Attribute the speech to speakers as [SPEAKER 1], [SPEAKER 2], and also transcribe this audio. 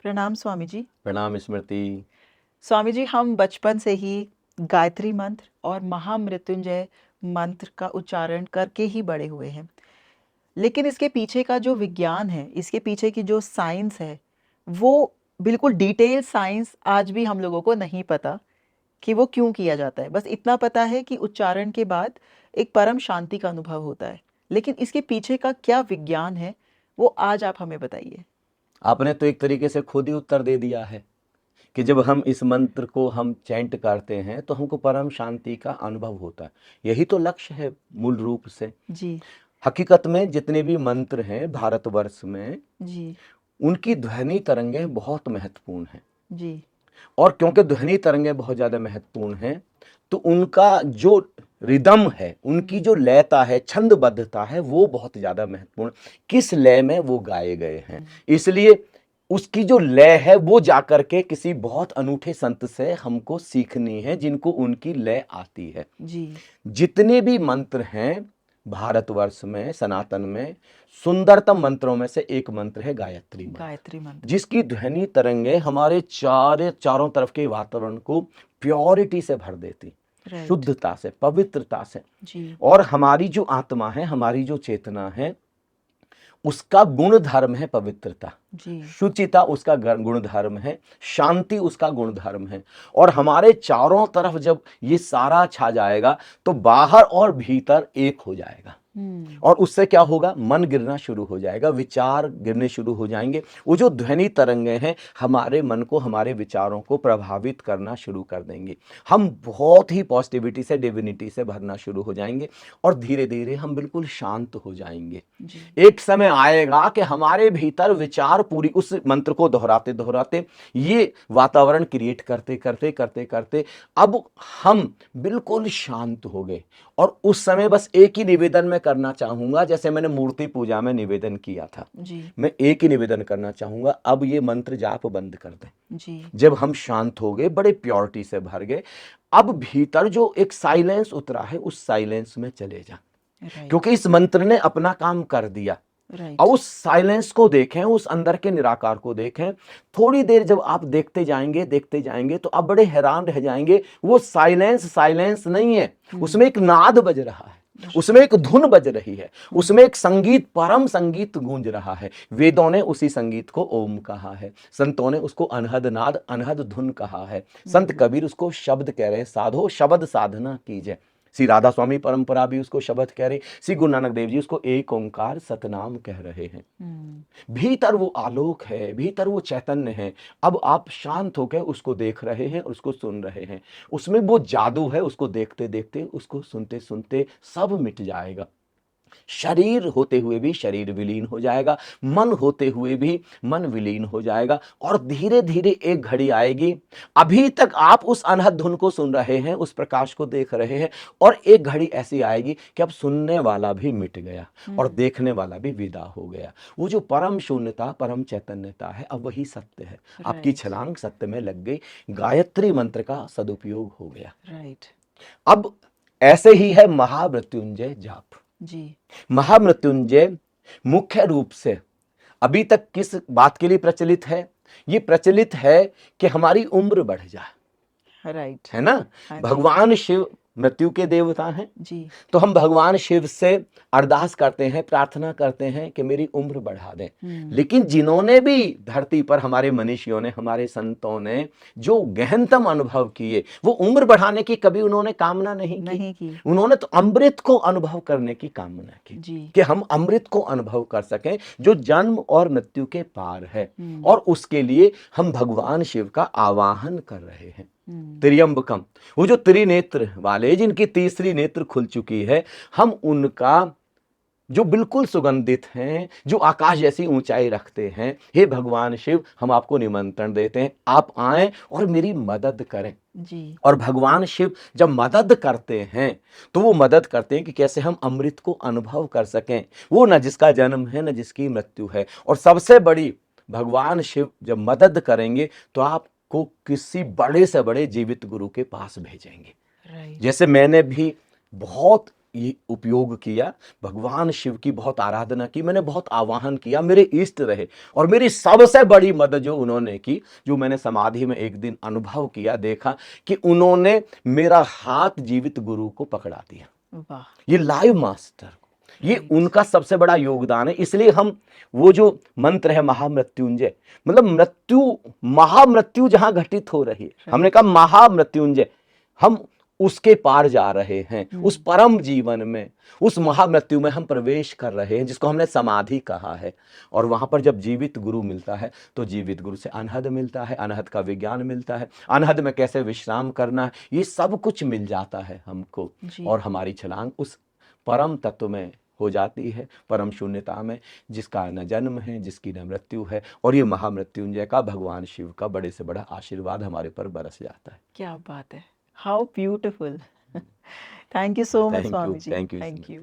[SPEAKER 1] प्रणाम स्वामी जी।
[SPEAKER 2] प्रणाम स्मृति।
[SPEAKER 1] स्वामी जी, हम बचपन से ही गायत्री मंत्र और महामृत्युंजय मंत्र का उच्चारण करके ही बड़े हुए हैं। लेकिन इसके पीछे का जो विज्ञान है, इसके पीछे की जो साइंस है, वो बिल्कुल डिटेल साइंस आज भी हम लोगों को नहीं पता कि वो क्यों किया जाता है। बस इतना पता है कि उच्चारण के बाद एक परम शांति का अनुभव होता है। लेकिन इसके पीछे का क्या विज्ञान है, वो आज आप हमें बताइए।
[SPEAKER 2] आपने तो एक तरीके से खुद ही उत्तर दे दिया है कि जब हम इस मंत्र को हम चैंट करते हैं तो हमको परम शांति का अनुभव होता है। यही तो लक्ष्य है मूल रूप से।
[SPEAKER 1] जी।
[SPEAKER 2] हकीकत में जितने भी मंत्र हैं भारतवर्ष में,
[SPEAKER 1] जी।
[SPEAKER 2] उनकी ध्वनि तरंगें बहुत महत्वपूर्ण हैं।
[SPEAKER 1] जी।
[SPEAKER 2] और क्योंकि ध्वनि तरंगें बहुत ज़्यादा महत्वपूर्ण हैं, तो उनका जो रिदम है, उनकी जो लयता है, छंदबद्धता है, वो बहुत ज़्यादा महत्वपूर्ण, किस लय में वो गाए गए हैं। इसलिए उसकी जो लय है वो जाकर के किसी बहुत अनूठे संत से हमको सीखनी है, जिनको उनकी लय आती है।
[SPEAKER 1] जी।
[SPEAKER 2] जितने भी मंत्र हैं भारतवर्ष में, सनातन में, सुंदरतम मंत्रों में से एक मंत्र है गायत्री मंत्र,
[SPEAKER 1] गायत्री मंत्र।
[SPEAKER 2] जिसकी ध्वनि तरंगे हमारे चारों तरफ के वातावरण को प्योरिटी से भर देती,
[SPEAKER 1] राइट।
[SPEAKER 2] शुद्धता से, पवित्रता से।
[SPEAKER 1] जी।
[SPEAKER 2] और हमारी जो आत्मा है, हमारी जो चेतना है, उसका गुण धर्म है पवित्रता,
[SPEAKER 1] जी।
[SPEAKER 2] शुचिता उसका गुण धर्म है, शांति उसका गुण धर्म है। और हमारे चारों तरफ जब ये सारा छा जाएगा तो बाहर और भीतर एक हो जाएगा। और उससे क्या होगा? मन गिरना शुरू हो जाएगा, विचार गिरने शुरू हो जाएंगे। वो जो ध्वनि तरंगे हैं हमारे मन को, हमारे विचारों को प्रभावित करना शुरू कर देंगे। हम बहुत ही पॉजिटिविटी से, डिविनिटी से भरना शुरू हो जाएंगे और धीरे धीरे हम बिल्कुल शांत हो जाएंगे। एक समय आएगा कि हमारे भीतर विचार पूरी उस मंत्र को दोहराते दोहराते, ये वातावरण क्रिएट करते करते करते करते अब हम बिल्कुल शांत हो गए। और उस समय बस एक ही निवेदन मैं करना चाहूंगा, जैसे मैंने मूर्ति पूजा में निवेदन किया था
[SPEAKER 1] जी।
[SPEAKER 2] मैं एक ही निवेदन करना चाहूंगा, अब ये मंत्र जाप बंद कर दें।
[SPEAKER 1] जी।
[SPEAKER 2] जब हम शांत हो गए, बड़े प्योरिटी से भर गए, अब भीतर जो एक साइलेंस उतरा है उस साइलेंस में चले जा, क्योंकि इस मंत्र ने अपना काम कर दिया। और उस साइलेंस को देखें, उस अंदर के निराकार को देखें। थोड़ी देर जब आप देखते जाएंगे तो आप बड़े हैरान रह जाएंगे। वो साइलेंस नहीं है, उसमें एक नाद बज रहा है, उसमें एक धुन बज रही है, उसमें एक संगीत, परम संगीत गूंज रहा है। वेदों ने उसी संगीत को ओम कहा है, संतों ने उसको अनहद नाद, अनहद धुन कहा है। संत कबीर उसको शब्द कह रहे हैं, साधो शब्द साधना कीजिए। श्री राधा स्वामी परंपरा भी उसको शब्द कह रही, श्री गुरु नानक देव जी उसको एक ओंकार सतनाम कह रहे हैं। भीतर वो आलोक है, भीतर वो चैतन्य है। अब आप शांत होकर उसको देख रहे हैं, उसको सुन रहे हैं। उसमें वो जादू है, उसको देखते देखते, उसको सुनते सुनते सब मिट जाएगा। शरीर होते हुए भी शरीर विलीन हो जाएगा, मन होते हुए भी मन विलीन हो जाएगा। और धीरे धीरे एक घड़ी आएगी, अभी तक आप उस अनहद धुन को सुन रहे हैं, उस प्रकाश को देख रहे हैं, और एक घड़ी ऐसी आएगी कि अब सुनने वाला भी मिट गया और देखने वाला भी विदा हो गया। वो जो परम शून्यता, परम चैतन्यता है, अब वही सत्य है। आपकी छलांग सत्य में लग गई, गायत्री मंत्र का सदुपयोग हो गया। अब ऐसे ही है महामृत्युंजय जाप।
[SPEAKER 1] जी।
[SPEAKER 2] महामृत्युंजय मुख्य रूप से अभी तक किस बात के लिए प्रचलित है? ये प्रचलित है कि हमारी उम्र बढ़ जाए।
[SPEAKER 1] राइट।
[SPEAKER 2] है ना? भगवान शिव मृत्यु के देवता हैं
[SPEAKER 1] जी।
[SPEAKER 2] तो हम भगवान शिव से अरदास करते हैं, प्रार्थना करते हैं कि मेरी उम्र बढ़ा दें। लेकिन जिन्होंने भी धरती पर, हमारे मनीषियों ने, हमारे संतों ने जो गहनतम अनुभव किए, वो उम्र बढ़ाने की कभी उन्होंने कामना नहीं की। उन्होंने तो अमृत को अनुभव करने की कामना की कि हम अमृत को अनुभव कर सकें जो जन्म और मृत्यु के पार है। और उसके लिए हम भगवान शिव का आवाहन कर रहे हैं। त्र्यंबकम, वो जो त्रिनेत्र वाले, जिनकी तीसरी नेत्र खुल चुकी है, हम उनका जो बिल्कुल सुगंधित हैं, जो आकाश जैसी ऊंचाई रखते हैं, हे भगवान शिव, हम आपको निमंत्रण देते हैं, आप आएं और मेरी मदद करें। जी। और भगवान शिव जब मदद करते हैं तो वो मदद करते हैं कि कैसे हम अमृत को अनुभव कर सकें। वो न जिसका जन्म है, न जिसकी मृत्यु है। और सबसे बड़ी, भगवान शिव जब मदद करेंगे तो आप को किसी बड़े से बड़े जीवित गुरु के पास भेजेंगे। जैसे मैंने भी बहुत ये उपयोग किया, भगवान शिव की बहुत आराधना की, मैंने बहुत आवाहन किया, मेरे इष्ट रहे। और मेरी सबसे बड़ी मदद जो उन्होंने की, जो मैंने समाधि में एक दिन अनुभव किया, देखा कि उन्होंने मेरा हाथ जीवित गुरु को पकड़ा दिया,
[SPEAKER 1] वाह,
[SPEAKER 2] ये लाइव मास्टर को। ये
[SPEAKER 1] राइट,
[SPEAKER 2] उनका सबसे बड़ा योगदान है। इसलिए हम वो जो मंत्र है महामृत्युंजय, मतलब मृत्यु, महामृत्यु जहां घटित हो रही है, हमने कहा महामृत्युंजय, हम उसके पार जा रहे हैं, उस परम जीवन में, उस महामृत्यु में हम प्रवेश कर रहे हैं, जिसको हमने समाधि कहा है। और वहां पर जब जीवित गुरु मिलता है तो जीवित गुरु से अनहद मिलता है, अनहद का विज्ञान मिलता है, अनहद में कैसे विश्राम करना है, ये सब कुछ मिल जाता है हमको।
[SPEAKER 1] जी,
[SPEAKER 2] और हमारी छलांग उस परम तत्व में हो जाती है, परम शून्यता में, जिसका न जन्म है, जिसकी न मृत्यु है। और ये महामृत्युंजय का, भगवान शिव का बड़े से बड़ा आशीर्वाद हमारे पर बरस जाता है।
[SPEAKER 1] क्या बात है, how beautiful. Thank you so much
[SPEAKER 2] thank you,
[SPEAKER 1] Swami ji,
[SPEAKER 2] thank you.
[SPEAKER 1] Thank you.